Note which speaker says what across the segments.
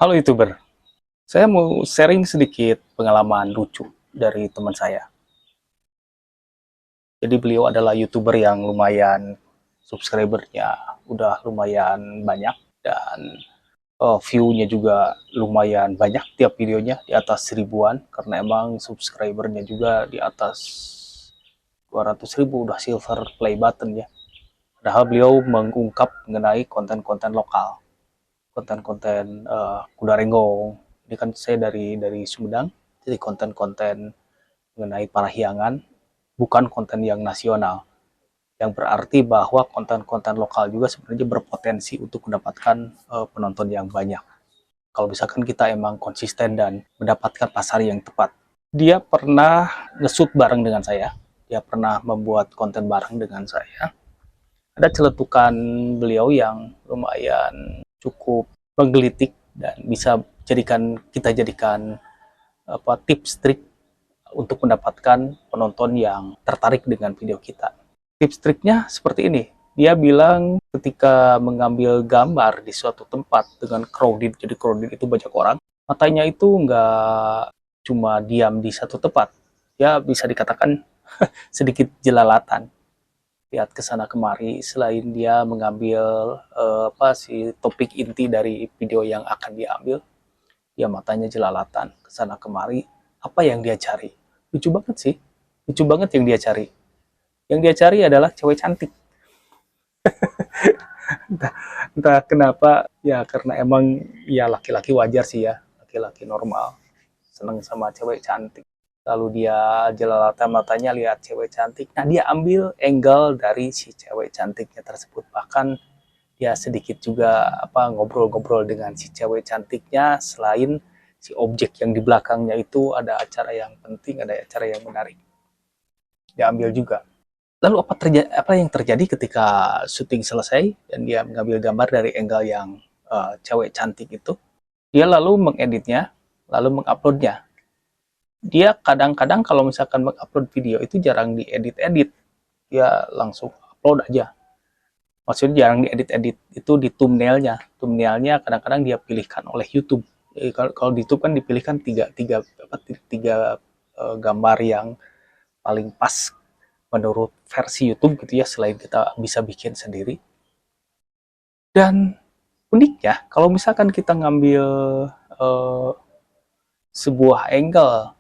Speaker 1: Halo YouTuber, saya mau sharing sedikit pengalaman lucu dari teman saya. Jadi beliau adalah YouTuber yang lumayan subscribernya udah lumayan banyak dan view-nya juga lumayan banyak tiap videonya di atas ribuan karena emang subscribernya juga di atas 200.000 udah silver play button ya. Padahal beliau mengungkap mengenai konten-konten lokal, konten-konten kuda renggong. Ini kan saya dari Sumedang, jadi konten-konten mengenai parahyangan, bukan konten yang nasional. Yang berarti bahwa konten-konten lokal juga sebenarnya berpotensi untuk mendapatkan penonton yang banyak. Kalau misalkan kita emang konsisten dan mendapatkan pasar yang tepat. Dia pernah nge-shoot bareng dengan saya. Dia pernah membuat konten bareng dengan saya. Ada celetukan beliau yang lumayan cukup menggelitik dan bisa kita jadikan tips trik untuk mendapatkan penonton yang tertarik dengan video kita. Tips triknya seperti ini. Dia bilang ketika mengambil gambar di suatu tempat dengan crowded, jadi crowded itu banyak orang, matanya itu nggak cuma diam di satu tempat. Ya bisa dikatakan sedikit jelalatan. Lihat ke sana kemari, selain dia mengambil topik inti dari video yang akan diambil, dia matanya jelalatan ke sana kemari. Apa yang dia cari? Lucu banget sih. Lucu banget yang dia cari. Yang dia cari adalah cewek cantik. entah, entah kenapa, ya karena emang ya laki-laki wajar sih ya, laki-laki normal seneng sama cewek cantik. Lalu dia jelalatan matanya lihat cewek cantik. Nah, dia ambil angle dari si cewek cantiknya tersebut. Bahkan dia sedikit juga ngobrol-ngobrol dengan si cewek cantiknya, selain si objek yang di belakangnya itu ada acara yang penting, ada acara yang menarik. Dia ambil juga. Lalu apa yang terjadi ketika syuting selesai dan dia mengambil gambar dari angle yang cewek cantik itu? Dia lalu mengeditnya, lalu menguploadnya. Dia kadang-kadang kalau misalkan mengupload video itu jarang diedit-edit, dia langsung upload aja. Maksudnya jarang diedit-edit, itu di thumbnailnya. Thumbnailnya kadang-kadang dia pilihkan oleh YouTube. Jadi kalau di YouTube kan dipilihkan tiga gambar yang paling pas menurut versi YouTube gitu ya, selain kita bisa bikin sendiri. Dan uniknya kalau misalkan kita ngambil uh, sebuah angle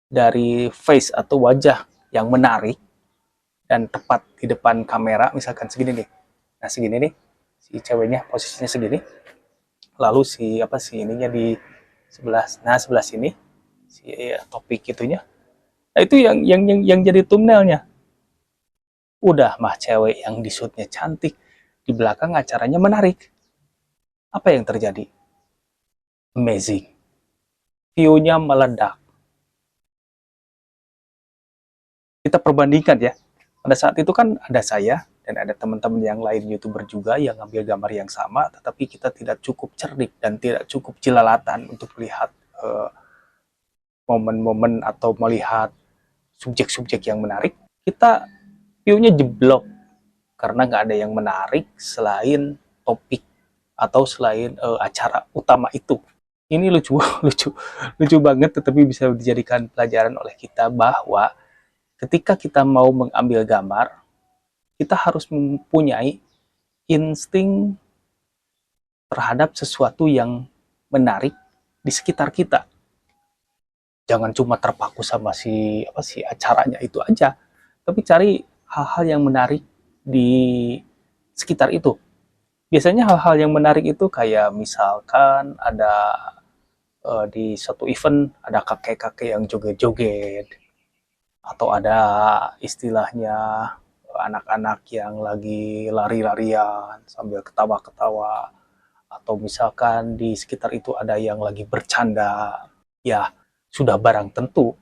Speaker 1: dari face atau wajah yang menarik dan tepat di depan kamera, misalkan segini nih, nah segini nih si ceweknya posisinya segini, lalu si ininya di sebelah sini si topik itunya, nah itu yang jadi thumbnailnya. Udah mah cewek yang di shootnya cantik, di belakang acaranya menarik, apa yang terjadi? Amazing, view-nya meledak. Kita perbandingkan ya, pada saat itu kan ada saya dan ada teman-teman yang lain YouTuber juga yang ngambil gambar yang sama, tetapi kita tidak cukup cerdik dan tidak cukup jelalatan untuk melihat momen-momen atau melihat subjek-subjek yang menarik. Kita view-nya jeblok karena nggak ada yang menarik selain topik atau selain acara utama itu. Ini lucu, lucu, lucu banget, tetapi bisa dijadikan pelajaran oleh kita bahwa ketika kita mau mengambil gambar, kita harus mempunyai insting terhadap sesuatu yang menarik di sekitar kita. Jangan cuma terpaku sama si acaranya itu aja, tapi cari hal-hal yang menarik di sekitar itu. Biasanya hal-hal yang menarik itu kayak misalkan ada di suatu event ada kakek-kakek yang joget-joget, atau ada istilahnya anak-anak yang lagi lari-larian sambil ketawa-ketawa, atau misalkan di sekitar itu ada yang lagi bercanda. Ya, sudah barang tentu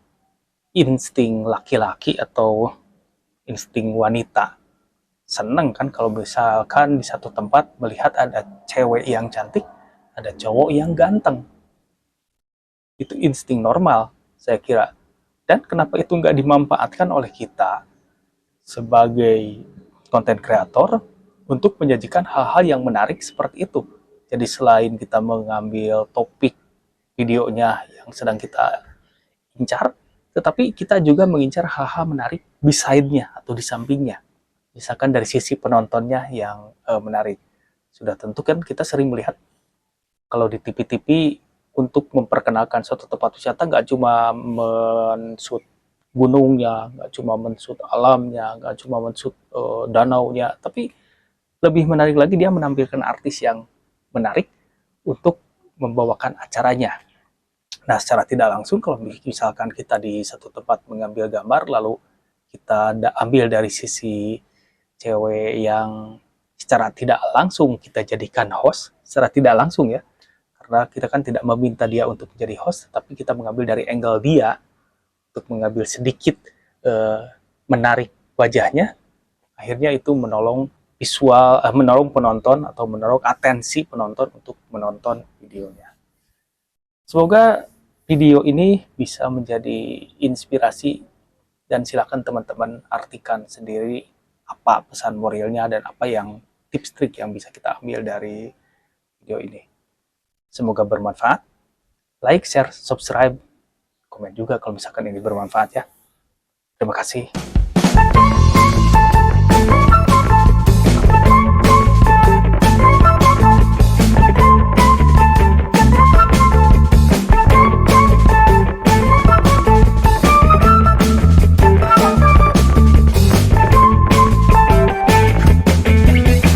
Speaker 1: insting laki-laki atau insting wanita seneng kan kalau misalkan di satu tempat melihat ada cewek yang cantik, ada cowok yang ganteng. Itu insting normal, saya kira. Dan kenapa itu nggak dimanfaatkan oleh kita sebagai konten kreator untuk menyajikan hal-hal yang menarik seperti itu? Jadi selain kita mengambil topik videonya yang sedang kita incar, tetapi kita juga mengincar hal-hal menarik beside-nya atau di sampingnya. Misalkan dari sisi penontonnya yang menarik. Sudah tentu kan kita sering melihat kalau di TV-TV untuk memperkenalkan suatu tempat wisata nggak cuma menshoot gunungnya, nggak cuma menshoot alamnya, nggak cuma menshoot danaunya, tapi lebih menarik lagi dia menampilkan artis yang menarik untuk membawakan acaranya. Nah, secara tidak langsung kalau misalkan kita di satu tempat mengambil gambar, lalu kita ambil dari sisi cewek yang secara tidak langsung kita jadikan host, secara tidak langsung ya, karena kita kan tidak meminta dia untuk menjadi host, tapi kita mengambil dari angle dia untuk mengambil sedikit menarik wajahnya, akhirnya itu menolong menolong penonton atau menolong atensi penonton untuk menonton videonya. Semoga video ini bisa menjadi inspirasi dan silakan teman-teman artikan sendiri apa pesan moralnya dan apa yang tips trik yang bisa kita ambil dari video ini. Semoga bermanfaat. Like, share, subscribe, komen juga kalau misalkan ini bermanfaat ya. Terima kasih.